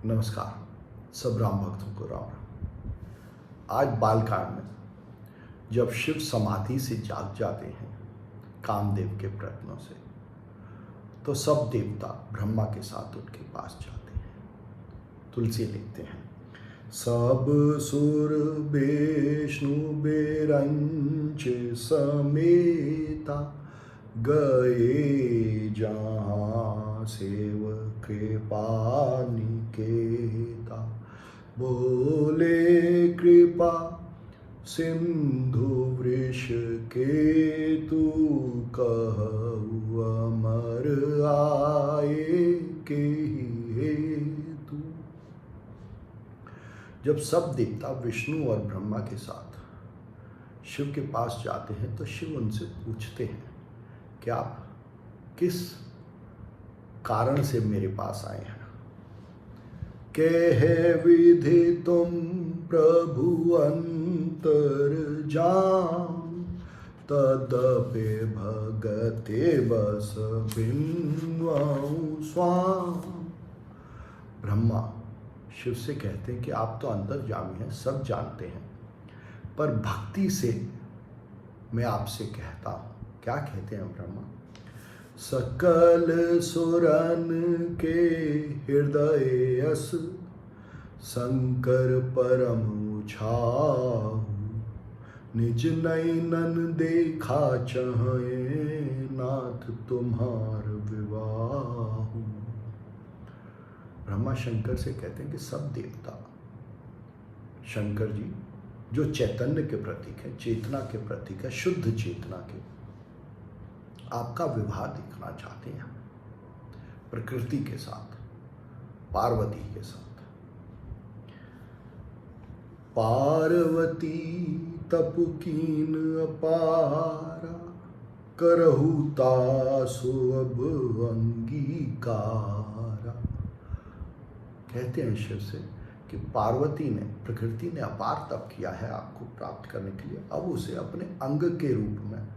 नमस्कार। सब राम भक्तों को राम राम। आज बालकांड में जब शिव समाधि से जाग जाते हैं कामदेव के प्रयत्नों से, तो सब देवता ब्रह्मा के साथ उनके पास जाते हैं। तुलसी लिखते हैं, सब सुर विष्णु बेरंच समेता, गए जहाँ सेव कृपा निकेता। बोले कृपा सिंधु वृष केतु, कहु अमर आए के हेतु। जब सब देवता विष्णु और ब्रह्मा के साथ शिव के पास जाते हैं तो शिव उनसे पूछते हैं कि आप किस कारण से मेरे पास आए हैं। कहे विधि तुम प्रभु अंतर जान, तदपि भगते बस बिन्वऊ स्वाम। ब्रह्मा शिव से कहते हैं कि आप तो अंतर्यामी हैं, सब जानते हैं, पर भक्ति से मैं आपसे कहता हूँ। क्या कहते हैं ब्रह्मा? सकल सुरन के हृदय अस, शंकर परम छाऊ। निज नैनन देखा चाहे, नाथ तुम्हार विवाह। ब्रह्मा शंकर से कहते हैं कि सब देवता शंकर जी जो चैतन्य के प्रतीक है, चेतना के प्रतीक है, शुद्ध चेतना के, आपका विवाह देखना चाहते हैं प्रकृति के साथ, पार्वती के साथ। पार्वती तप कीन अपारा, करहु तासु अब अंगीकारा। कहते हैं शिव से कि पार्वती ने, प्रकृति ने अपार तप किया है आपको प्राप्त करने के लिए, अब उसे अपने अंग के रूप में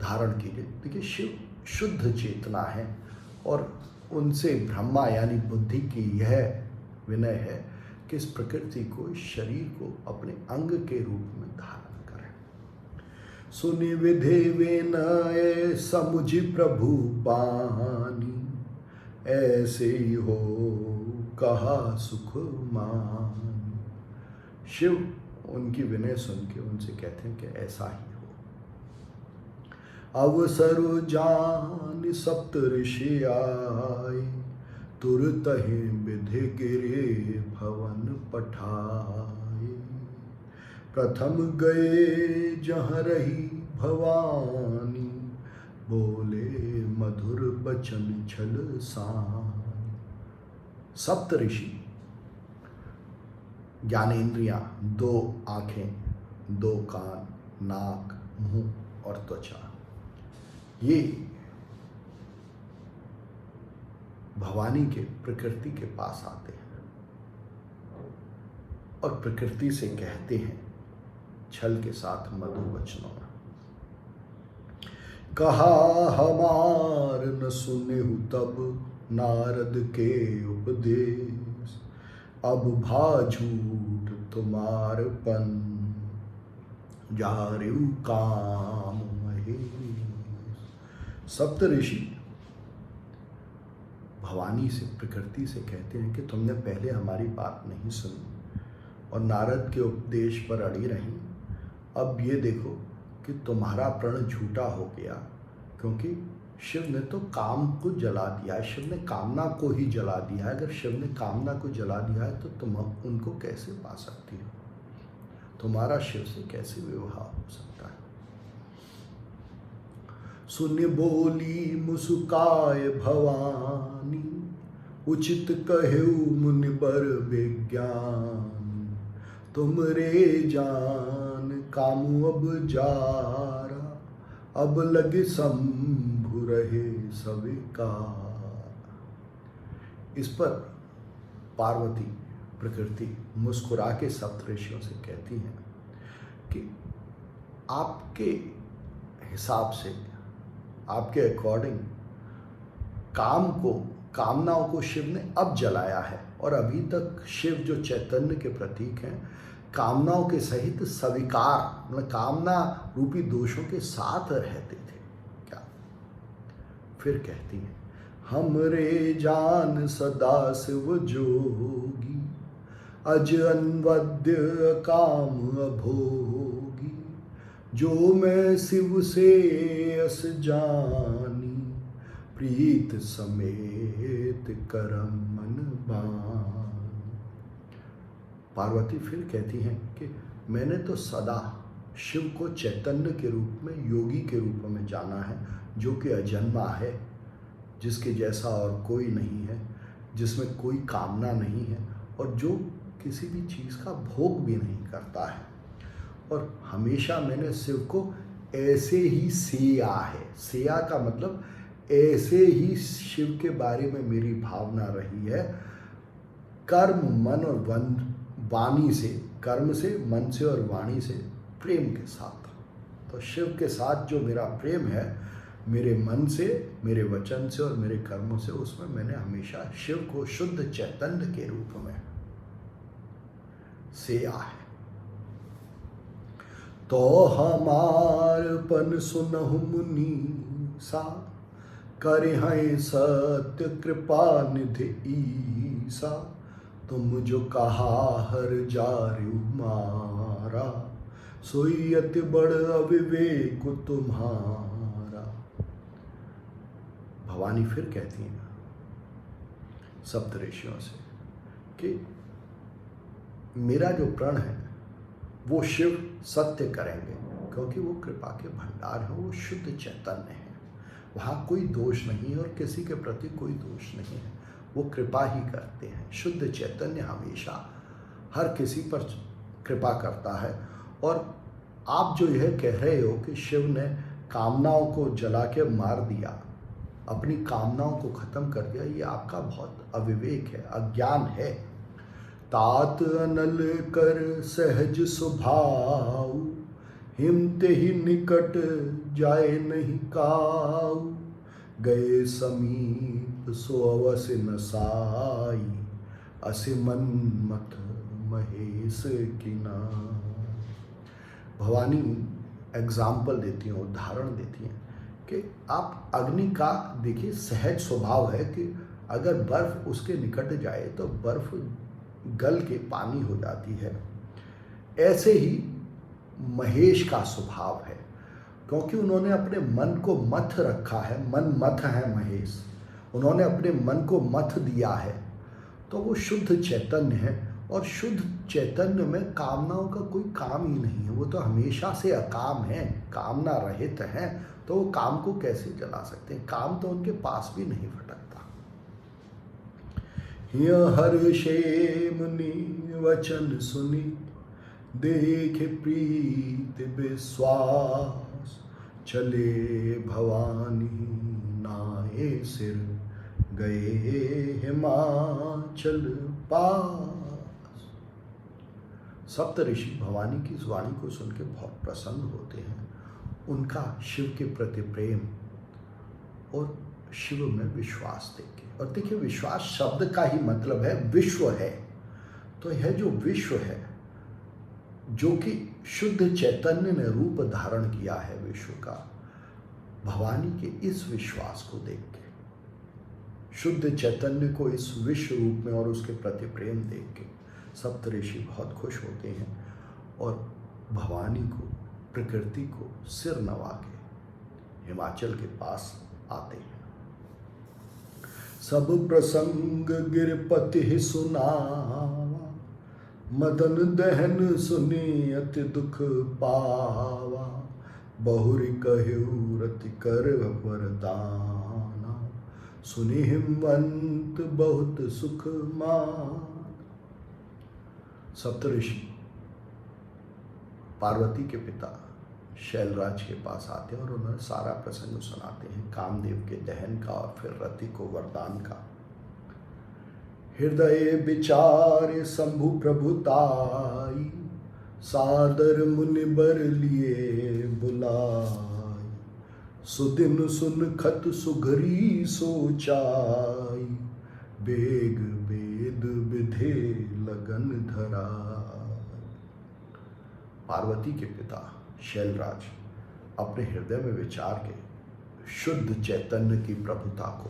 धारण कीजिए। देखिए शिव शुद्ध चेतना है और उनसे ब्रह्मा यानी बुद्धि की यह विनय है कि इस प्रकृति को, इस शरीर को अपने अंग के रूप में धारण करें। सुनि विधि विनय समुझि प्रभु पानी, ऐसे ही हो कहा सुख मान। शिव उनकी विनय सुन के उनसे कहते हैं कि ऐसा ही हो। अवसर जान सप्त ऋषि आए, तुरत ही विधि गिरे भवन पठाए। प्रथम गए जहाँ रही भवानी, बोले मधुर बचन छल सान। सप्त ऋषि ज्ञानेन्द्रियां, दो आंखें, दो कान, नाक, मुंह और त्वचा, ये भवानी के, प्रकृति के पास आते हैं और प्रकृति से कहते हैं छल के साथ मधुर वचनों में, कहा हमार न सुनेहु तब नारद के उपदेश। अब भा झूठ तुम्हारपन, जारिऊ काम महेश। सप्त ऋषि भवानी से, प्रकृति से कहते हैं कि तुमने पहले हमारी बात नहीं सुनी और नारद के उपदेश पर अड़ी रही। अब ये देखो कि तुम्हारा प्रण झूठा हो गया, क्योंकि शिव ने तो काम को जला दिया है, शिव ने कामना को ही जला दिया है। अगर शिव ने कामना को जला दिया है तो तुम उनको कैसे पा सकती हो? तुम्हारा शिव से कैसे विवाह हो सकता है? सुन बोली मुस्काए भवानी, उचित कहेऊ मुनिबर विज्ञान। तुमरे जान कामु अब जारा, अब लगे शंभु रहे स्वीकार। इस पर पार्वती, प्रकृति मुस्कुरा के सप्त ऋषियों से कहती हैं कि आपके हिसाब से, आपके अकॉर्डिंग काम को कामनाओं को शिव ने अब जलाया है, और अभी तक शिव जो चैतन्य के प्रतीक हैं, कामनाओं के सहित स्वीकार मतलब कामना रूपी दोषों के साथ रहते थे क्या। फिर कहती हैं, हमरे जान सदा शिव जोगी, अज अनवद्य काम अभोगी, जो मैं शिव से अस जानी, प्रीत समेत करम मन बान। पार्वती फिर कहती हैं कि मैंने तो सदा शिव को चैतन्य के रूप में, योगी के रूप में जाना है, जो कि अजन्मा है, जिसके जैसा और कोई नहीं है, जिसमें कोई कामना नहीं है, और जो किसी भी चीज़ का भोग भी नहीं करता है। और हमेशा मैंने शिव को ऐसे ही सेया है, सेया का मतलब ऐसे ही शिव के बारे में मेरी भावना रही है, कर्म मन और वाणी से, कर्म से, मन से और वाणी से, प्रेम के साथ। तो शिव के साथ जो मेरा प्रेम है, मेरे मन से, मेरे वचन से और मेरे कर्मों से, उसमें मैंने हमेशा शिव को शुद्ध चैतन्य के रूप में सेया है। तो हमारपन सुनहु मुनि सा, करे हैं सत्य कृपा निधि ईसा, तुम जो कहा हर जारु मारा, सोई अति बड़ अविवेक तुम्हारा। भवानी फिर कहती हैं सप्तऋषियों से कि मेरा जो प्रण है वो शिव सत्य करेंगे, क्योंकि वो कृपा के भंडार हैं, वो शुद्ध चैतन्य है, वहाँ कोई दोष नहीं है और किसी के प्रति कोई दोष नहीं है, वो कृपा ही करते हैं। शुद्ध चैतन्य हमेशा हर किसी पर कृपा करता है। और आप जो यह कह रहे हो कि शिव ने कामनाओं को जला के मार दिया, अपनी कामनाओं को खत्म कर दिया, ये आपका बहुत अविवेक है, अज्ञान है। तात अनल कर सहज स्वभाव, हिमते ही निकट जाए नहीं काऊ, गए समीप सो अवश्य न साई, असे मन्मथ महेश किना। भवानी एग्जाम्पल देती हैं, उदाहरण देती हैं कि आप अग्नि का देखिए, सहज स्वभाव है कि अगर बर्फ उसके निकट जाए तो बर्फ गल के पानी हो जाती है। ऐसे ही महेश का स्वभाव है, क्योंकि उन्होंने अपने मन को मथ रखा है, मन मथ है महेश, उन्होंने अपने मन को मथ दिया है, तो वो शुद्ध चैतन्य है। और शुद्ध चैतन्य में कामनाओं का कोई काम ही नहीं है, वो तो हमेशा से अकाम है, कामना रहित हैं, तो वो काम को कैसे जला सकते हैं, काम तो उनके पास भी नहीं फटकता। हर्षे मुनि वचन सुनी, देखे प्रीत विश्वास, चले भवानी नाए सिर, गए हिमाचल पास। सप्तऋषि भवानी की इस वाणी को सुन के बहुत प्रसन्न होते हैं, उनका शिव के प्रति प्रेम और शिव में विश्वास देखे। और देखिए, विश्वास शब्द का ही मतलब है विश्व है, तो यह जो विश्व है, जो कि शुद्ध चैतन्य ने रूप धारण किया है विश्व का, भवानी के इस विश्वास को देख के, शुद्ध चैतन्य को इस विश्व रूप में और उसके प्रति प्रेम देख के सप्तऋषि बहुत खुश होते हैं और भवानी को, प्रकृति को सिर नवा के हिमाचल के पास आते हैं। सब प्रसंग गिरपति सुनावा, मदन दहन सुनी अति दुख पावा, बहुरी कहु रति कर वरदाना, सुनि हिमवंत बहुत सुख मान। सप्तऋषि पार्वती के पिता शैलराज के पास आते हैं और उन्हें सारा प्रसंग सुनाते हैं, कामदेव के दहन का और फिर रति को वरदान का। हृदय विचार शंभु प्रभुताई, सादर मुनि बर लिए बुलाई, सुदिन सुन खत सुघरी सोचाई, बेग वेद विधे लगन धरा। पार्वती के पिता शैलराज अपने हृदय में विचार के शुद्ध चैतन्य की प्रभुता को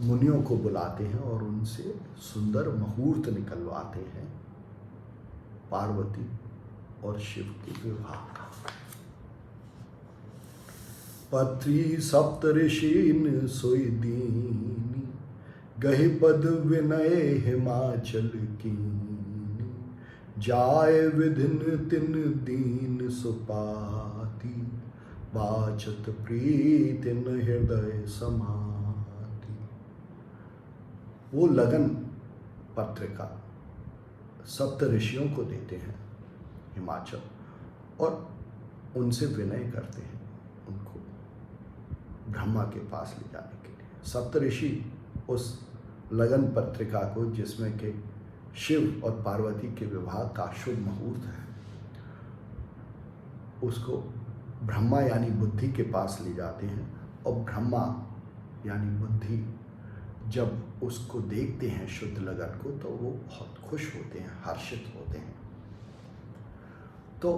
मुनियों को बुलाते हैं और उनसे सुंदर मुहूर्त निकलवाते हैं पार्वती और शिव के विवाह का। पत्री सप्तऋषीन सोई दीनी, गहि पद विनय हिमाचल कीनी। जाय विधिन तिन दीन सुपाति, बाचत प्रीतिन हृदय समाति। वो लगन पत्रिका सप्त ऋषियों को देते हैं हिमाचल और उनसे विनय करते हैं उनको ब्रह्मा के पास ले जाने के लिए। सप्तऋषि उस लगन पत्रिका को, जिसमें कि शिव और पार्वती के विवाह का शुभ मुहूर्त है, उसको ब्रह्मा यानी बुद्धि के पास ले जाते हैं और ब्रह्मा यानी बुद्धि जब उसको देखते हैं शुद्ध लगन को तो वो बहुत खुश होते हैं, हर्षित होते हैं। तो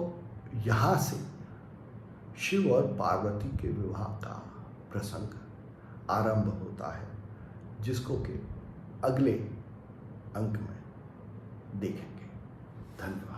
यहाँ से शिव और पार्वती के विवाह का प्रसंग आरंभ होता है, जिसको कि अगले अंक में देखेंगे। धन्यवाद।